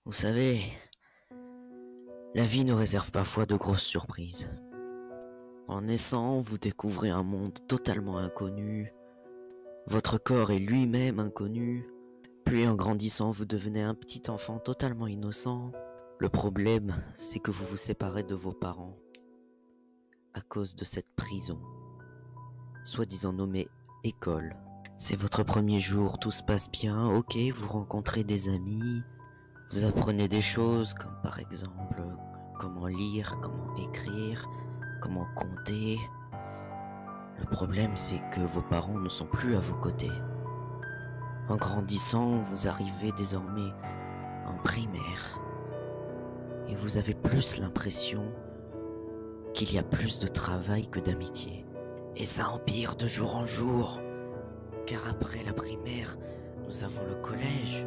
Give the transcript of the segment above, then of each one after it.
Vous savez, la vie nous réserve parfois de grosses surprises. En naissant, vous découvrez un monde totalement inconnu. Votre corps est lui-même inconnu. Puis en grandissant, vous devenez un petit enfant totalement innocent. Le problème, c'est que vous vous séparez de vos parents à cause de cette prison, soi-disant nommée école. C'est votre premier jour, tout se passe bien, ok, vous rencontrez des amis, vous apprenez des choses comme par exemple comment lire, comment écrire, comment compter. Le problème, c'est que vos parents ne sont plus à vos côtés. En grandissant, vous arrivez désormais en primaire et vous avez plus l'impression qu'il y a plus de travail que d'amitié. Et ça empire de jour en jour, car après la primaire, nous avons le collège,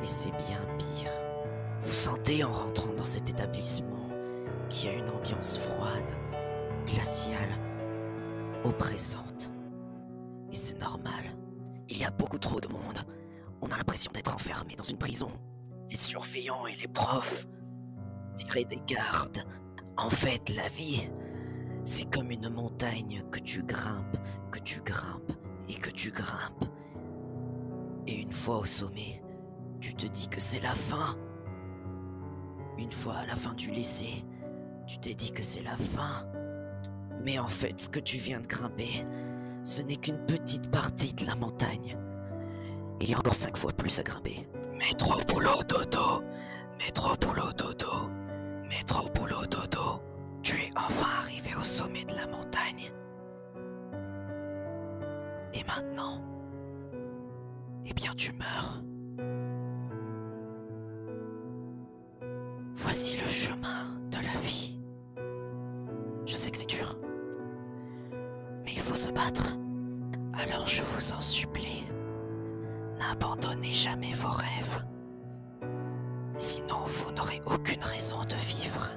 et c'est bien pire. Vous sentez en rentrant dans cet établissement qu'il y a une ambiance froide, glaciale, oppressante. Et c'est normal. Il y a beaucoup trop de monde. On a l'impression d'être enfermé dans une prison. Les surveillants et les profs tiraient des gardes. En fait, la vie, c'est comme une montagne que tu grimpes, que tu grimpes et que tu grimpes. Et une fois au sommet, tu te dis que c'est la fin. Une fois à la fin du lycée, tu t'es dit que c'est la fin. Mais en fait, ce que tu viens de grimper, ce n'est qu'une petite partie de la montagne. Il y a encore 5 fois plus à grimper. Métro boulot dodo, métro boulot dodo, métro boulot dodo. Tu es enfin arrivé au sommet de la montagne. Et maintenant, eh bien tu meurs. Voici le chemin de la vie. Je sais que c'est dur, mais il faut se battre. Alors je vous en supplie, n'abandonnez jamais vos rêves. Sinon vous n'aurez aucune raison de vivre.